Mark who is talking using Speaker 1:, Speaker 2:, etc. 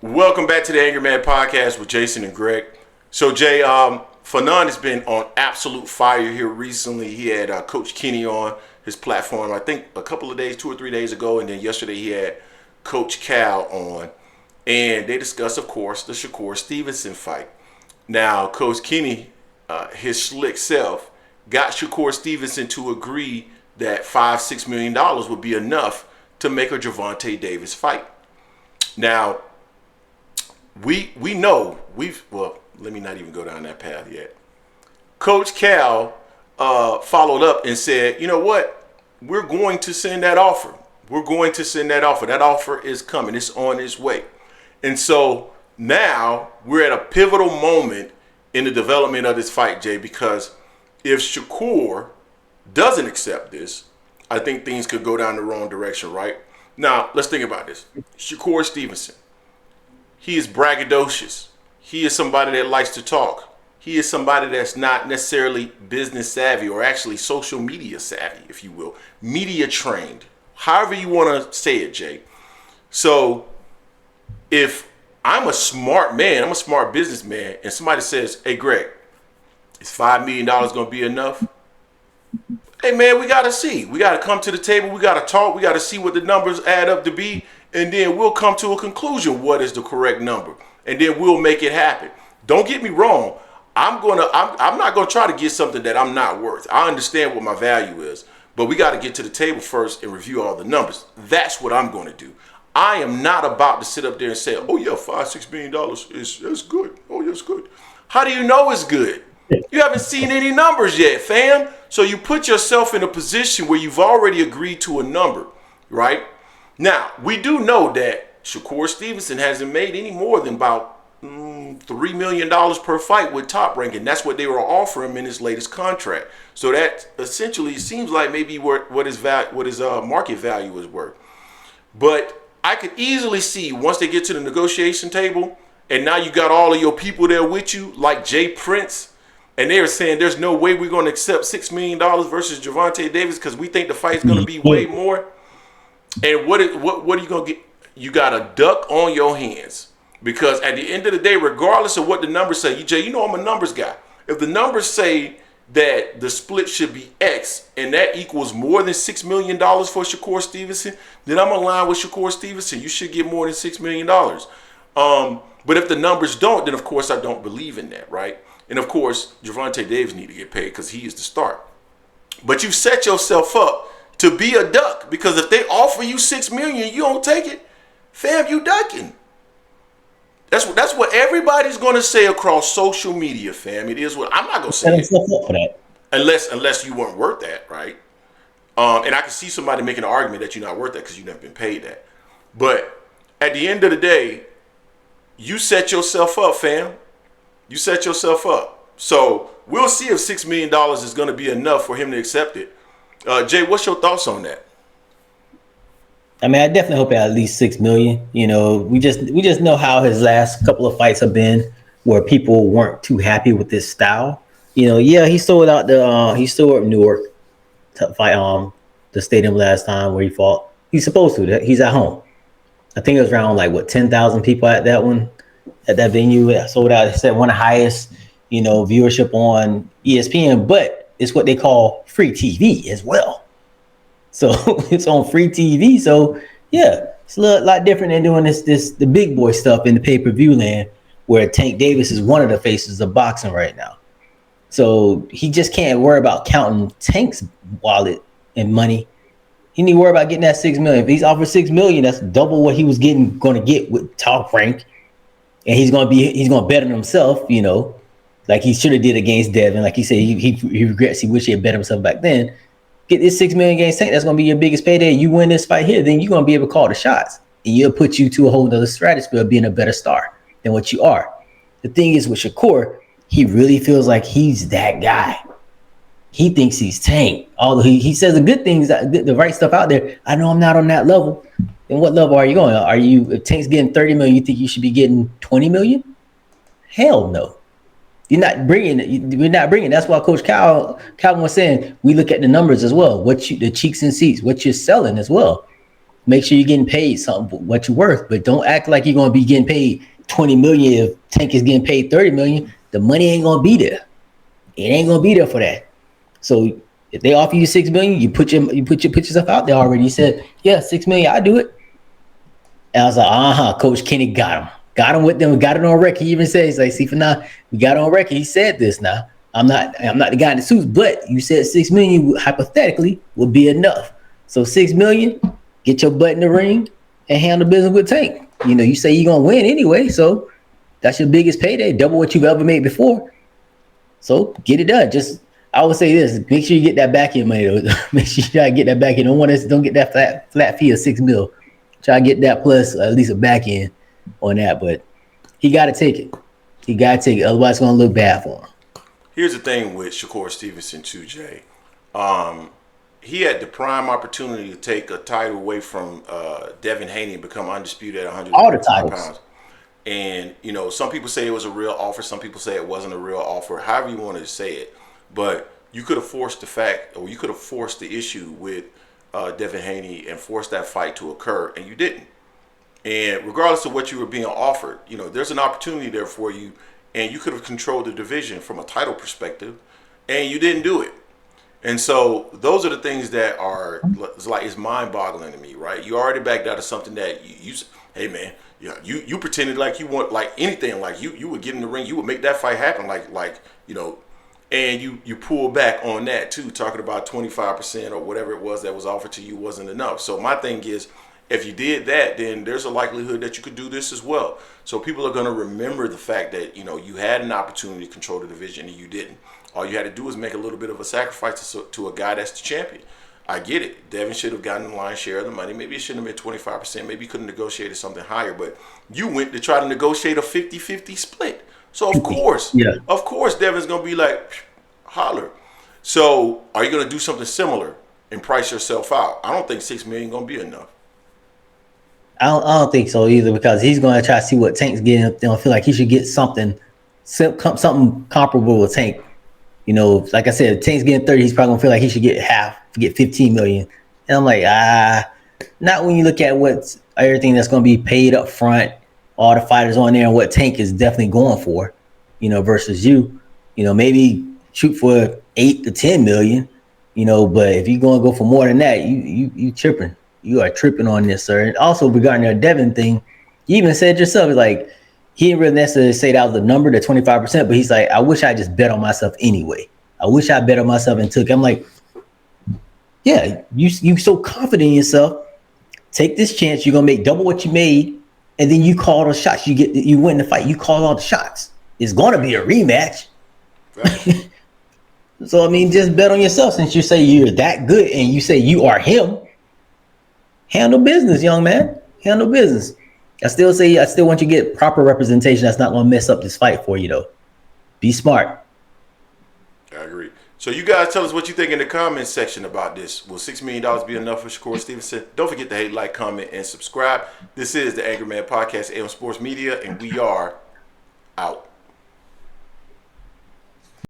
Speaker 1: Welcome back to the Angry Man Podcast with Jason and Greg. So Jay, Fanon has been on absolute fire here recently. He had Coach Kenny on his platform, I think a couple of days, 2 or 3 days ago, and then yesterday he had Coach Cal on, and they discussed, of course, the Shakur Stevenson fight. Now, Coach Kenny, his slick self, got Shakur Stevenson to agree that $5-6 million would be enough to make a Gervonta Davis fight. Now, we know let me not even go down that path yet. Coach Cal followed up and said, you know what? We're going to send that offer. We're going to send that offer. That offer is coming. It's on its way. And so now we're at a pivotal moment in the development of this fight, Jay, because if Shakur doesn't accept this, I think things could go down the wrong direction, right? Now, let's think about this. Shakur Stevenson. He is braggadocious. He is somebody that likes to talk. He is somebody that's not necessarily business savvy, or actually social media savvy, if you will. Media trained. However you want to say it, Jay. So if I'm a smart man, I'm a smart businessman, and somebody says, hey, Greg, is $5 million going to be enough? Hey, man, we got to see. We got to come to the table. We got to talk. We got to see what the numbers add up to be. And then we'll come to a conclusion. What is the correct number? And then we'll make it happen. Don't get me wrong. I'm not going to try to get something that I'm not worth. I understand what my value is. But we got to get to the table first and review all the numbers. That's what I'm going to do. I am not about to sit up there and say, oh, yeah, $5-6 million is good. Oh, yeah, it's good. How do you know it's good? You haven't seen any numbers yet, fam. So you put yourself in a position where you've already agreed to a number, right? Now, we do know that Shakur Stevenson hasn't made any more than about $3 million per fight with Top Rank, and that's what they were offering him in his latest contract. So that essentially seems like maybe what his market value is worth. But I could easily see once they get to the negotiation table, and now you got all of your people there with you, like Jay Prince, and they're saying there's no way we're going to accept $6 million versus Gervonta Davis because we think the fight's going to be way more. And what are you going to get? You got a duck on your hands, because at the end of the day, regardless of what the numbers say, Jay, you know I'm a numbers guy. If the numbers say that the split should be X and that equals more than $6 million for Shakur Stevenson, then I'm aligned with Shakur Stevenson. You should get more than $6 million. But if the numbers don't, then of course I don't believe in that, right? And of course, Gervonta Davis need to get paid because he is the start. But you've set yourself up to be a duck, because if they offer you $6 million, you don't take it, fam, you ducking. That's what everybody's going to say across social media, fam. It is what I'm not going to say it
Speaker 2: for that.
Speaker 1: unless you weren't worth that, right? And I can see somebody making an argument that you're not worth that because you've never been paid that. But at the end of the day, you set yourself up, fam. You set yourself up. So we'll see if $6 million is going to be enough for him to accept it. Jay, what's your thoughts on that?
Speaker 2: I mean, I definitely hope at least $6 million. You know, we just know how his last couple of fights have been, where people weren't too happy with his style. You know, yeah, he sold out Newark to fight the stadium last time where he fought. He's supposed to. He's at home. I think it was around 10,000 people at that venue. It sold out. It said one of the highest, viewership on ESPN, but it's what they call free TV as well. So it's on free TV. So yeah, it's a lot different than doing the big boy stuff in the pay-per-view land, where Tank Davis is one of the faces of boxing right now. So he just can't worry about counting Tank's wallet and money. He need to worry about getting that $6 million. If he's offered $6 million, that's double what he was going to get with Top Rank, and he's going to bet on himself. Like he should have did against Devin. Like he said, he regrets. He wish he had bet himself back then. Get this $6 million against Tank. That's going to be your biggest payday. You win this fight here, then you're going to be able to call the shots, and it'll put you to a whole nother stratosphere of being a better star than what you are. The thing is with Shakur, he really feels like he's that guy. He thinks he's Tank. Although he says the good things, the right stuff out there. I know I'm not on that level. Then what level are you going? If Tank's getting 30 million, you think you should be getting 20 million? Hell no. You're not bringing it. We're not bringing. That's why Coach Calvin was saying we look at the numbers as well. The cheeks and seats, what you're selling as well. make sure you're getting paid something what you're worth, but don't act like you're gonna be getting paid 20 million if Tank is getting paid 30 million. The money ain't gonna be there. It ain't gonna be there for that. So if they offer you 6 million, you put yourself out there already. You said, yeah, 6 million, I do it. And I was like, Coach Kenny got him. Got him with them, got it on record. He even said, he's like, see, for now, we got it on record. He said this now. I'm not the guy in the suits, but you said 6 million hypothetically would be enough. So 6 million, get your butt in the ring and handle business with Tank. You know, you say you're gonna win anyway, so that's your biggest payday, double what you've ever made before. So get it done. Just I would say this: make sure you get that back end money. Make sure you try to get that back end. Don't get that flat fee of 6 mil. Try to get that plus at least a back end on that. But he got to take it. He got to take it. Otherwise, it's gonna look bad for him.
Speaker 1: Here's the thing with Shakur Stevenson too, Jay. He had the prime opportunity to take a title away from Devin Haney and become undisputed at 135 pounds. And, you know, some people say it was a real offer. Some people say it wasn't a real offer. However you want to say it. But you could have forced the issue with Devin Haney and forced that fight to occur, and you didn't. And regardless of what you were being offered, you know, there's an opportunity there for you, and you could have controlled the division from a title perspective, and you didn't do it. And so those are the things that are like, it's mind-boggling to me, right? You already backed out of something that you hey man, yeah, you pretended like you want like anything, like you would get in the ring, you would make that fight happen, like you know, and you pull back on that too, talking about 25% or whatever it was that was offered to you wasn't enough. So my thing is, if you did that, then there's a likelihood that you could do this as well. So people are going to remember the fact that, you know, you had an opportunity to control the division and you didn't. All you had to do was make a little bit of a sacrifice to a guy that's the champion. I get it. Devin should have gotten the lion's share of the money. Maybe it shouldn't have been 25%. Maybe you could have negotiated something higher. But you went to try to negotiate a 50-50 split. So, of course, Devin's going to be like, holler. So, are you going to do something similar and price yourself out? I don't think $6 million going to be enough.
Speaker 2: I don't think so either, because he's going to try to see what Tank's getting. They don't feel like he should get something comparable with Tank. You know, like I said, if Tank's getting 30, he's probably going to feel like he should get half, get 15 million. And I'm like, not when you look at what's everything that's going to be paid up front, all the fighters on there, and what Tank is definitely going for, you know, versus you. You know, maybe shoot for 8 to 10 million, you know, but if you're going to go for more than that, you tripping. You are tripping on this, sir. And also regarding the Devin thing, you even said yourself, like, he didn't really necessarily say that was the number, the 25%, but he's like, I wish I just bet on myself anyway. I wish I bet on myself and took. I'm like, yeah, you so confident in yourself. Take this chance. You're gonna make double what you made, and then you call the shots. You win the fight. You call all the shots. It's gonna be a rematch. Right. So I mean, just bet on yourself, since you say you're that good and you say you are him. Handle business, young man. Handle business. I still want you to get proper representation. That's not going to mess up this fight for you, though. Be smart.
Speaker 1: I agree. So you guys tell us what you think in the comments section about this. Will $6 million be enough for Shakur Stevenson? Don't forget to hate, like, comment, and subscribe. This is the Angry Man Podcast, AM Sports Media, and we are out.